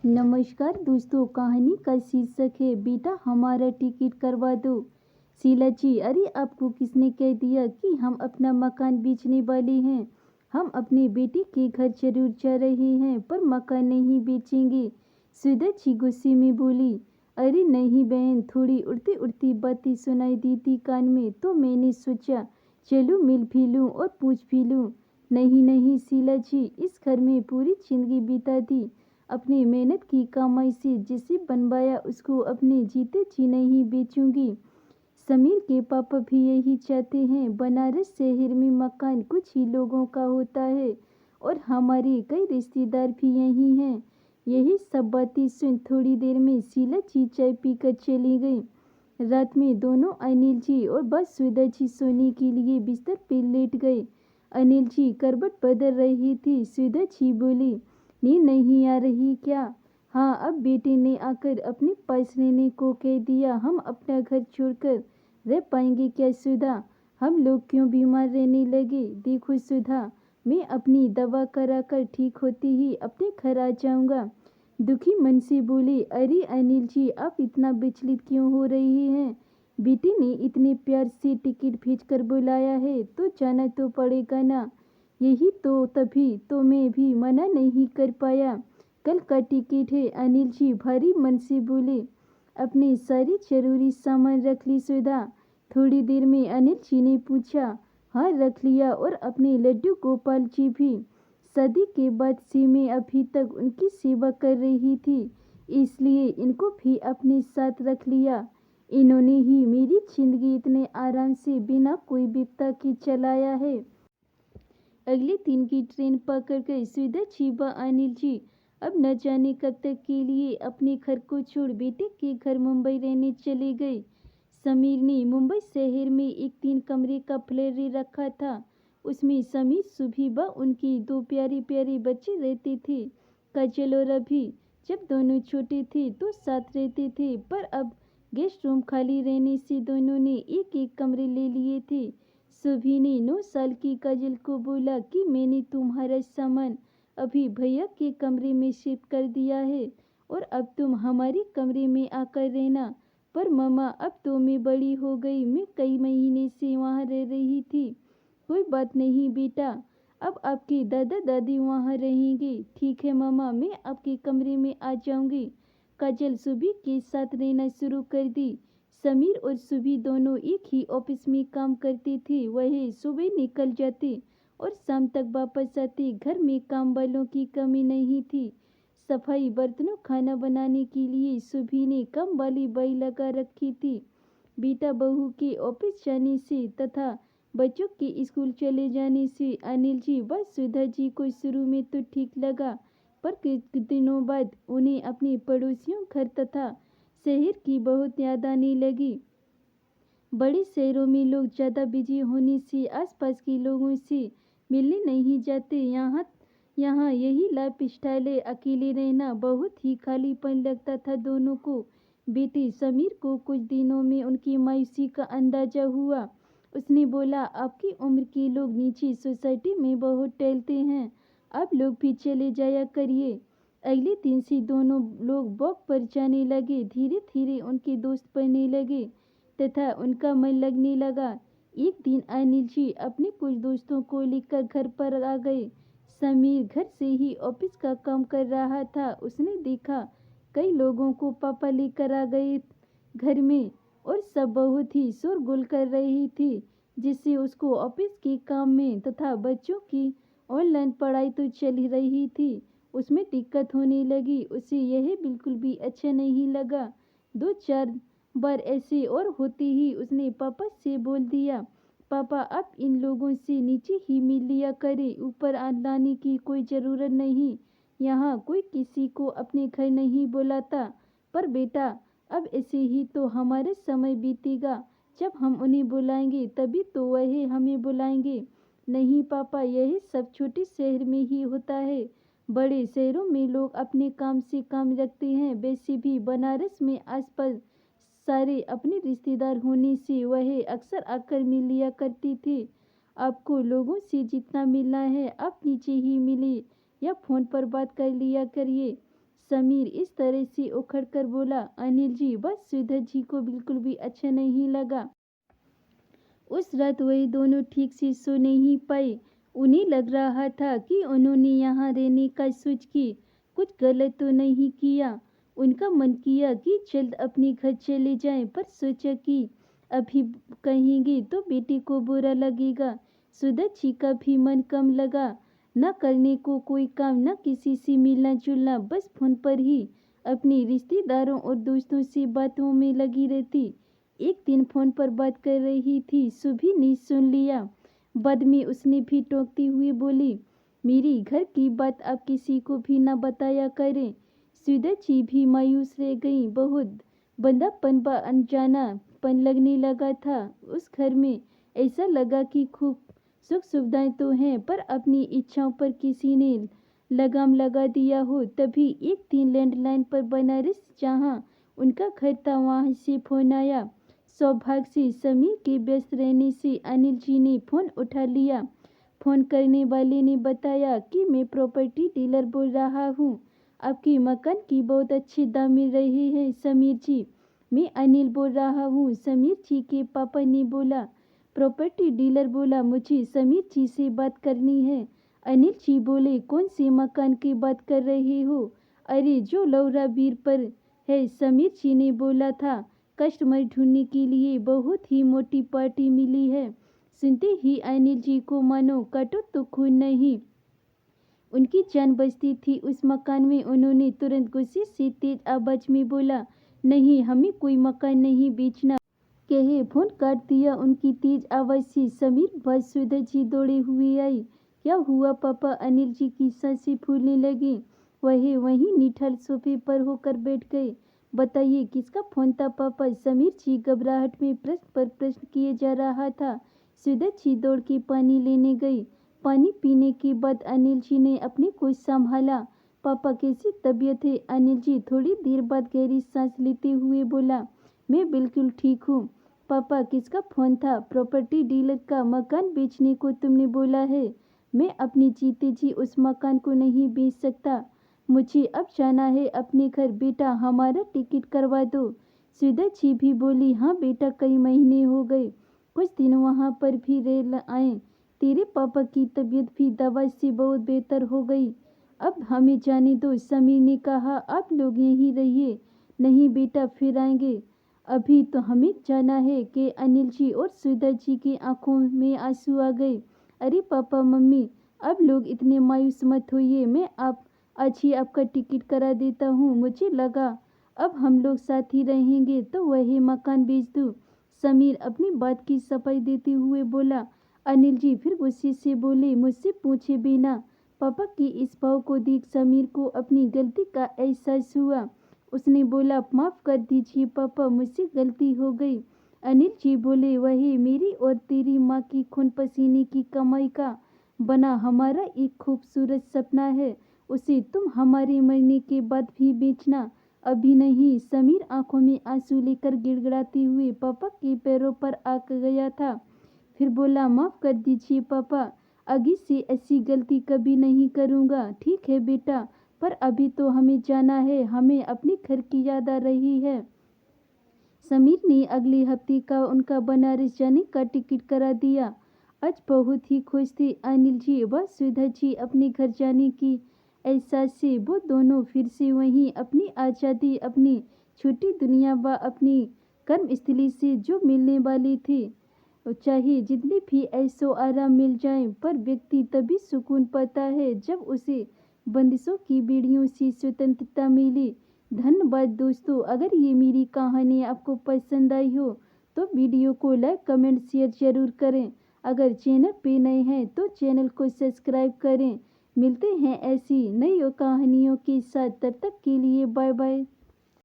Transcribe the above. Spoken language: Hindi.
नमस्कार दोस्तों, कहानी का शीर्षक है बेटा हमारा टिकट करवा दो। शीला जी, अरे आपको किसने कह दिया कि हम अपना मकान बेचने वाले हैं। हम अपने बेटे के घर जरूर जा रहे हैं पर मकान नहीं बेचेंगे। सुधा जी गुस्से में बोली। अरे नहीं बहन, थोड़ी उड़ती उड़ती बातें सुनाई दी थी कान में तो मैंने सोचा चलो मिल भी लूँ और पूछ भी लूँ। नहीं नहीं शीला जी, इस घर में पूरी जिंदगी बिता दी, अपनी मेहनत की कमाई से जिसे बनवाया उसको अपने जीते जी नहीं बेचूंगी। समीर के पापा भी यही चाहते हैं। बनारस शहर में मकान कुछ ही लोगों का होता है और हमारे कई रिश्तेदार भी यही हैं। यही सब बातें सुन थोड़ी देर में शीला जी चाय पीकर चली गई। रात में दोनों अनिल जी और बस सुधा जी सोने के लिए बिस्तर पर लेट गए। अनिल जी करवट बदल रही थी। सुधा जी बोली, नींद नहीं आ रही क्या? हाँ, अब बेटे ने आकर अपने पास रहने को कह दिया। हम अपना घर छोड़कर रह पाएंगे क्या सुधा? हम लोग क्यों बीमार रहने लगे? देखो सुधा, मैं अपनी दवा करा कर ठीक होती ही अपने घर आ जाऊंगा। दुखी मन से बोले। अरे अनिल जी, आप इतना विचलित क्यों हो रहे हैं? बेटे ने इतने प्यार से टिकट भेज कर बुलाया है तो जाना तो पड़ेगा ना। यही तो, तभी तो मैं भी मना नहीं कर पाया। कल का टिकट है। अनिल जी भारी मन से बोले। अपने सारे जरूरी सामान रख ली सुधा? थोड़ी देर में अनिल जी ने पूछा। हाँ रख लिया, और अपने लड्डू गोपाल जी भी। शादी के बाद से मैं अभी तक उनकी सेवा कर रही थी, इसलिए इनको भी अपने साथ रख लिया। इन्होंने ही मेरी जिंदगी इतने आराम से बिना कोई विपदा के चलाया है। अगले दिन की ट्रेन पकड़ कर सुधा जी व अनिल जी अब न जाने कब तक के लिए अपने घर को छोड़ बेटे के घर मुंबई रहने चले गए। समीर ने मुंबई शहर में एक 3 कमरे का फ्लैट ले रखा था। उसमें समीर, सुभी व उनकी 2 प्यारे प्यारे बच्चे रहते थे, काजल और अभी। जब दोनों छोटे थे तो साथ रहते थे, पर अब गेस्ट रूम खाली रहने से दोनों ने एक एक कमरे ले लिए थे। सुभी ने 9 साल की काजल को बोला कि मैंने तुम्हारा सामान अभी भैया के कमरे में शिफ्ट कर दिया है और अब तुम हमारे कमरे में आकर रहना। पर मम्मा, अब तो मैं बड़ी हो गई, मैं कई महीने से वहाँ रह रही थी। कोई बात नहीं बेटा, अब आपके दादा दादी वहाँ रहेंगे। ठीक है मम्मा, मैं आपके कमरे में आ जाऊंगी। काजल सुबी के साथ रहना शुरू कर दी। समीर और सुबी दोनों एक ही ऑफिस में काम करते थे। वह सुबह निकल जाते और शाम तक वापस आते। घर में काम वालों की कमी नहीं थी। सफाई, बर्तनों, खाना बनाने के लिए सुबी ने काम वाली बाई लगा रखी थी। बेटा बहू के ऑफिस जाने से तथा बच्चों के स्कूल चले जाने से अनिल जी व सुधा जी को शुरू में तो ठीक लगा, पर कुछ दिनों बाद उन्हें अपने पड़ोसियों घर तथा शहर की बहुत याद आने लगी। बड़े शहरों में लोग ज़्यादा बिजी होने से आसपास के लोगों से मिलने नहीं जाते। यहाँ यहाँ यही लाइफ स्टाइल है। अकेले रहना बहुत ही खालीपन लगता था दोनों को। बेटे समीर को कुछ दिनों में उनकी मायूसी का अंदाजा हुआ। उसने बोला, आपकी उम्र के लोग नीचे सोसाइटी में बहुत टहलते हैं, आप लोग भी चले जाया करिए। अगले दिन से दोनों लोग वॉक पर जाने लगे। धीरे धीरे उनके दोस्त बनने लगे तथा उनका मन लगने लगा। एक दिन अनिल जी अपने कुछ दोस्तों को लेकर घर पर आ गए। समीर घर से ही ऑफिस का काम कर रहा था। उसने देखा कई लोगों को पापा लेकर आ गए घर में और सब बहुत ही शोरगुल कर रही थी, जिससे उसको ऑफिस के काम में तथा बच्चों की ऑनलाइन पढ़ाई तो चल ही रही थी, उसमें दिक्कत होने लगी। उसे यह बिल्कुल भी अच्छा नहीं लगा। 2-4 बार ऐसे और होते ही उसने पापा से बोल दिया, पापा आप इन लोगों से नीचे ही मिल लिया करें, ऊपर लाने की कोई ज़रूरत नहीं। यहाँ कोई किसी को अपने घर नहीं बुलाता। पर बेटा, अब ऐसे ही तो हमारा समय बीतेगा। जब हम उन्हें बुलाएंगे तभी तो वह हमें बुलाएंगे। नहीं पापा, यह सब छोटे शहर में ही होता है। बड़े शहरों में लोग अपने काम से काम रखते हैं। वैसे भी बनारस में आसपास सारे अपने रिश्तेदार होने से वह अक्सर आकर मिल लिया करती थी। आपको लोगों से जितना मिलना है आप नीचे ही मिले या फ़ोन पर बात कर लिया करिए। समीर इस तरह से उखड़ कर बोला। अनिल जी, बस श्रीधर जी को बिल्कुल भी अच्छा नहीं लगा। उस रात वही दोनों ठीक से सो नहीं पाए। उन्हें लग रहा था कि उन्होंने यहाँ रहने का सोच के कुछ गलत तो नहीं किया। उनका मन किया कि जल्द अपने घर चले जाएं, पर सोचा कि अभी कहेंगे तो बेटे को बुरा लगेगा। सुधर जी का भी मन कम लगा। न करने को कोई काम, न किसी से मिलना जुलना, बस फोन पर ही अपने रिश्तेदारों और दोस्तों से बातों में लगी रहती। एक दिन फोन पर बात कर रही थी, सुभी ने सुन लिया। बाद में उसने भी टोकती हुई बोली, मेरी घर की बात आप किसी को भी न बताया करें। सुधा जी भी मायूस रह गई। बहुत बंदापन व अनजानापन लगने लगा था उस घर में। ऐसा लगा कि खूब सुख सुविधाएं तो हैं, पर अपनी इच्छाओं पर किसी ने लगाम लगा दिया हो। तभी एक दिन लैंडलाइन पर बनारस जहाँ उनका घर था वहाँ से फोन आया। सौभाग्य से समीर के व्यस्त रहने से अनिल जी ने फोन उठा लिया। फोन करने वाले ने बताया कि मैं प्रॉपर्टी डीलर बोल रहा हूँ। आपके मकान की बहुत अच्छे दाम मिल रहे हैं समीर जी। मैं अनिल बोल रहा हूँ, समीर जी के पापा ने बोला। प्रॉपर्टी डीलर बोला, मुझे समीर जी से बात करनी है। अनिल जी बोले, कौन से मकान की बात कर रहे हो? अरे, जो लौरा बीर पर है। समीर जी ने बोला था, कस्टमर ढूंढने के लिए बहुत ही मोटी पार्टी मिली है। सुनते ही अनिल जी को मानो काटो तो खून नहीं, उनकी जान बचती थी उस मकान में। उन्होंने तुरंत गुस्से से तेज आवाज में बोला, नहीं, हमें कोई मकान नहीं बेचना। कहे फोन काट दिया उनकी तेज आवाज से। समीर बाद सुधा जी दौड़े हुए आई। क्या हुआ पापा? अनिल जी की सांसें फूलने लगी। वह वहीं निठाल सोफे पर होकर बैठ गए। बताइए, किसका फोन था पापा? समीर जी घबराहट में प्रश्न पर प्रश्न किए जा रहा था। सुधा जी दौड़ के पानी लेने गई। पानी पीने के बाद अनिल जी ने अपने को संभाला। पापा, कैसी तबीयत है? अनिल जी थोड़ी देर बाद गहरी सांस लेते हुए बोला, मैं बिल्कुल ठीक हूँ। पापा, किसका फोन था? प्रॉपर्टी डीलर का। मकान बेचने को तुमने बोला है। मैं अपनी जीते जी उस मकान को नहीं बेच सकता। मुझे अब जाना है अपने घर। बेटा, हमारा टिकट करवा दो। सुधा जी भी बोली, हाँ बेटा, कई महीने हो गए, कुछ दिन वहाँ पर भी रह आए। तेरे पापा की तबीयत भी दवा से बहुत बेहतर हो गई। अब हमें जाने दो। समीर ने कहा, आप लोग यहीं रहिए। नहीं बेटा, फिर आएंगे, अभी तो हमें जाना है। कि अनिल जी और सुधा जी की आंखों में आंसू आ गए। अरे पापा मम्मी, अब लोग इतने मायूस मत होइए। मैं आज ही आपका टिकट करा देता हूँ। मुझे लगा अब हम लोग साथ ही रहेंगे तो वही मकान बेच दूँ। समीर अपनी बात की सफाई देते हुए बोला। अनिल जी फिर गुस्से से बोले, मुझसे पूछे बिना पापा की इस भाव को देख समीर को अपनी गलती का एहसास हुआ। उसने बोला, माफ कर दीजिए पापा, मुझसे गलती हो गई। अनिल जी बोले, वही मेरी और तेरी माँ की खून पसीने की कमाई का बना हमारा एक खूबसूरत सपना है। उसे तुम हमारे मरने के बाद भी बेचना, अभी नहीं। समीर आंखों में आंसू लेकर गिड़गिड़ाते हुए पापा के पैरों पर आ गया था। फिर बोला, माफ कर दीजिए पापा, आगे से ऐसी गलती कभी नहीं करूँगा। ठीक है बेटा, पर अभी तो हमें जाना है। हमें अपने घर की याद आ रही है। समीर ने अगले हफ्ते का उनका बनारस जाने का टिकट करा दिया। आज बहुत ही खुश थे अनिल जी व सुधा जी अपने घर जाने की एहसास से। वो दोनों फिर से वहीं अपनी आज़ादी, अपनी छोटी दुनिया व अपनी कर्मस्थली से जो मिलने वाले थे। चाहे जितने भी ऐशो आराम मिल जाए, पर व्यक्ति तभी सुकून पाता है जब उसे बंदिशों की बेड़ियों से स्वतंत्रता मिले। धन्यवाद दोस्तों। अगर ये मेरी कहानी आपको पसंद आई हो तो वीडियो को लाइक, कमेंट, शेयर जरूर करें। अगर चैनल पे नए हैं तो चैनल को सब्सक्राइब करें। मिलते हैं ऐसी नई कहानियों के साथ। तब तक के लिए बाय बाय।